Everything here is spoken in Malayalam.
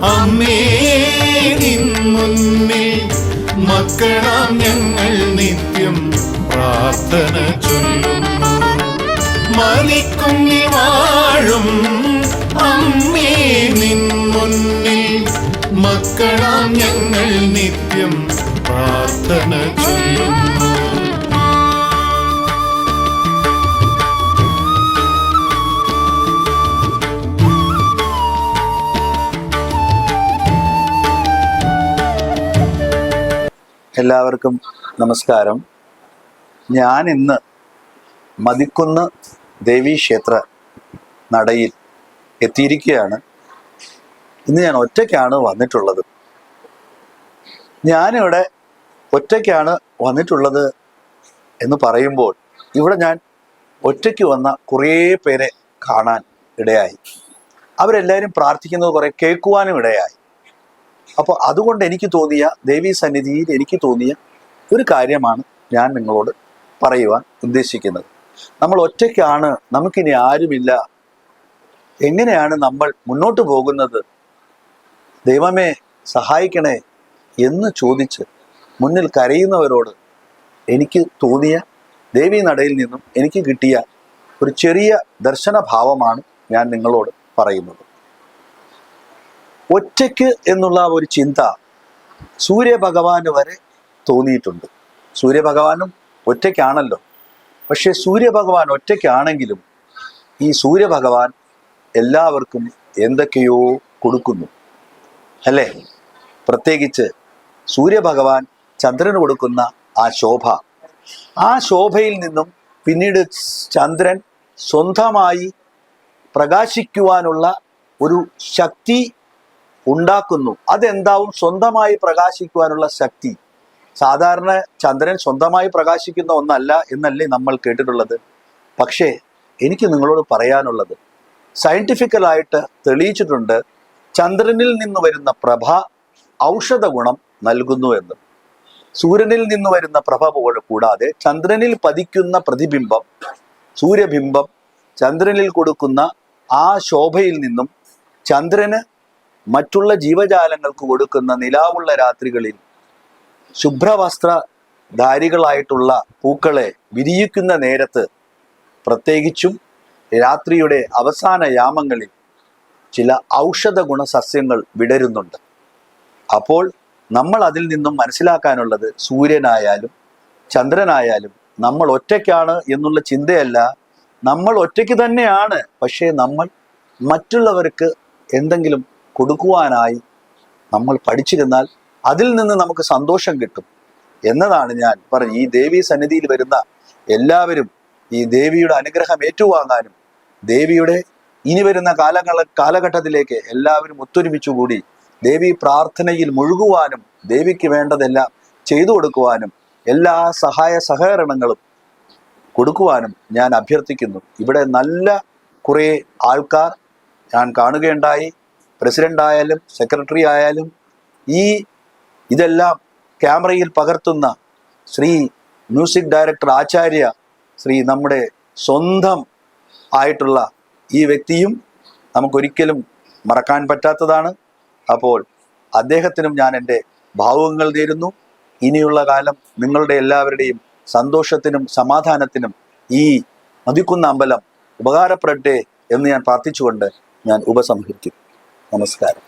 അമ്മേ നിൻ മുന്നിൽ മക്കളാം ഞങ്ങൾ നിത്യം പ്രാർത്ഥന ചൊല്ലുന്നു. മണിക്കുഞ്ഞി വാഴും അമ്മേ നിൻ മുന്നിൽ മക്കളാം ഞങ്ങൾ നിത്യം പ്രാർത്ഥന ചൊല്ലുന്നു. എല്ലാവർക്കും നമസ്കാരം. ഞാൻ ഇന്ന് മതിക്കുന്ന് ദേവീക്ഷേത്ര നടയിൽ എത്തിയിരിക്കുകയാണ്. ഇന്ന് ഞാൻ ഒറ്റയ്ക്കാണ് വന്നിട്ടുള്ളത്. ഞാനിവിടെ ഒറ്റയ്ക്കാണ് വന്നിട്ടുള്ളത് എന്ന് പറയുമ്പോൾ ഇവിടെ ഞാൻ ഒറ്റയ്ക്ക് വന്ന കുറേ പേരെ കാണാൻ ഇടയായി. അവരെല്ലാവരും പ്രാർത്ഥിക്കുന്നത് കുറേ കേൾക്കുവാനും ഇടയായി. അപ്പോൾ അതുകൊണ്ട് എനിക്ക് തോന്നിയ ദേവീ സന്നിധിയിൽ എനിക്ക് തോന്നിയ ഒരു കാര്യമാണ് ഞാൻ നിങ്ങളോട് പറയുവാൻ ഉദ്ദേശിക്കുന്നത്. നമ്മൾ ഒറ്റയ്ക്കാണ്, നമുക്കിനി ആരുമില്ല, എങ്ങനെയാണ് നമ്മൾ മുന്നോട്ട് പോകുന്നത്, ദൈവമേ സഹായിക്കണേ എന്ന് ചോദിച്ച് മുന്നിൽ കരയുന്നവരോട് എനിക്ക് തോന്നിയ ദേവീ നടയിൽ നിന്നും എനിക്ക് കിട്ടിയ ഒരു ചെറിയ ദർശനഭാവമാണ് ഞാൻ നിങ്ങളോട് പറയുന്നത്. ഒറ്റയ്ക്ക് എന്നുള്ള ഒരു ചിന്ത സൂര്യഭഗവാന് വരെ തോന്നിയിട്ടുണ്ട്. സൂര്യഭഗവാനും ഒറ്റയ്ക്കാണല്ലോ. പക്ഷെ സൂര്യഭഗവാൻ ഒറ്റയ്ക്കാണെങ്കിലും ഈ സൂര്യഭഗവാൻ എല്ലാവർക്കും എന്തൊക്കെയോ കൊടുക്കുന്നു, അല്ലേ? പ്രത്യേകിച്ച് സൂര്യഭഗവാൻ ചന്ദ്രന് കൊടുക്കുന്ന ആ ശോഭ, ആ ശോഭയിൽ നിന്നും പിന്നീട് ചന്ദ്രൻ സ്വന്തമായി പ്രകാശിക്കുവാനുള്ള ഒരു ശക്തി ഉണ്ടാക്കുന്നു. അതെന്താവും? സ്വന്തമായി പ്രകാശിക്കുവാനുള്ള ശക്തി. സാധാരണ ചന്ദ്രൻ സ്വന്തമായി പ്രകാശിക്കുന്ന ഒന്നല്ല എന്നല്ലേ നമ്മൾ കേട്ടിട്ടുള്ളത്. പക്ഷേ എനിക്ക് നിങ്ങളോട് പറയാനുള്ളത്, സയന്റിഫിക്കലായിട്ട് തെളിയിച്ചിട്ടുണ്ട്, ചന്ദ്രനിൽ നിന്ന് വരുന്ന പ്രഭ ഔഷധ ഗുണം നൽകുന്നു എന്ന്. സൂര്യനിൽ നിന്ന് വരുന്ന പ്രഭ കൂടാതെ ചന്ദ്രനിൽ പതിക്കുന്ന പ്രതിബിംബം, സൂര്യബിംബം ചന്ദ്രനിൽ കൊടുക്കുന്ന ആ ശോഭയിൽ നിന്നും ചന്ദ്രന് മറ്റുള്ള ജീവജാലങ്ങൾക്ക് കൊടുക്കുന്ന നിലാവുള്ള രാത്രികളിൽ ശുഭ്രവസ്ത്രധാരികളായിട്ടുള്ള പൂക്കളെ വിരിയിക്കുന്ന നേരത്ത്, പ്രത്യേകിച്ചും രാത്രിയുടെ അവസാന യാമങ്ങളിൽ ചില ഔഷധ ഗുണസസ്യങ്ങൾ വിടരുന്നുണ്ട്. അപ്പോൾ നമ്മൾ അതിൽ നിന്നും മനസ്സിലാക്കാനുള്ളത്, സൂര്യനായാലും ചന്ദ്രനായാലും നമ്മൾ ഒറ്റയ്ക്കാണ് എന്നുള്ള ചിന്തയല്ല. നമ്മൾ ഒറ്റയ്ക്ക് തന്നെയാണ്, പക്ഷേ നമ്മൾ മറ്റുള്ളവർക്ക് എന്തെങ്കിലും കൊടുക്കുവാനായി നമ്മൾ പഠിച്ചിരുന്നാൽ അതിൽ നിന്ന് നമുക്ക് സന്തോഷം കിട്ടും എന്നതാണ് ഞാൻ പറഞ്ഞു. ഈ ദേവീ സന്നിധിയിൽ വരുന്ന എല്ലാവരും ഈ ദേവിയുടെ അനുഗ്രഹം ഏറ്റുവാങ്ങാനും ദേവിയുടെ ഇനി വരുന്ന കാലഘട്ടത്തിലേക്ക് എല്ലാവരും ഒത്തൊരുമിച്ചുകൂടി ദേവി പ്രാർത്ഥനയിൽ മുഴുകുവാനും ദേവിക്ക് വേണ്ടതെല്ലാം ചെയ്തു കൊടുക്കുവാനും എല്ലാ സഹായ സഹകരണങ്ങളും കൊടുക്കുവാനും ഞാൻ അഭ്യർത്ഥിക്കുന്നു. ഇവിടെ നല്ല കുറേ ആൾക്കാർ ഞാൻ കാണുകയുണ്ടായി. പ്രസിഡന്റ് ആയാലും സെക്രട്ടറി ആയാലും ഇതെല്ലാം ക്യാമറയിൽ പകർത്തുന്ന ശ്രീ മ്യൂസിക് ഡയറക്ടർ ആചാര്യ, ശ്രീ നമ്മുടെ സ്വന്തം ആയിട്ടുള്ള ഈ വ്യക്തിയും നമുക്കൊരിക്കലും മറക്കാൻ പറ്റാത്തതാണ്. അപ്പോൾ അദ്ദേഹത്തിനും ഞാൻ എൻ്റെ ഭാവുകങ്ങൾ നേരുന്നു. ഇനിയുള്ള കാലം നിങ്ങളുടെ എല്ലാവരുടെയും സന്തോഷത്തിനും സമാധാനത്തിനും ഈ മതിക്കുന്ന അമ്പലം ഉപകാരപ്പെടട്ടെ എന്ന് ഞാൻ പ്രാർത്ഥിച്ചുകൊണ്ട് ഞാൻ ഉപസംഹരിക്കും. നമസ്കാരം.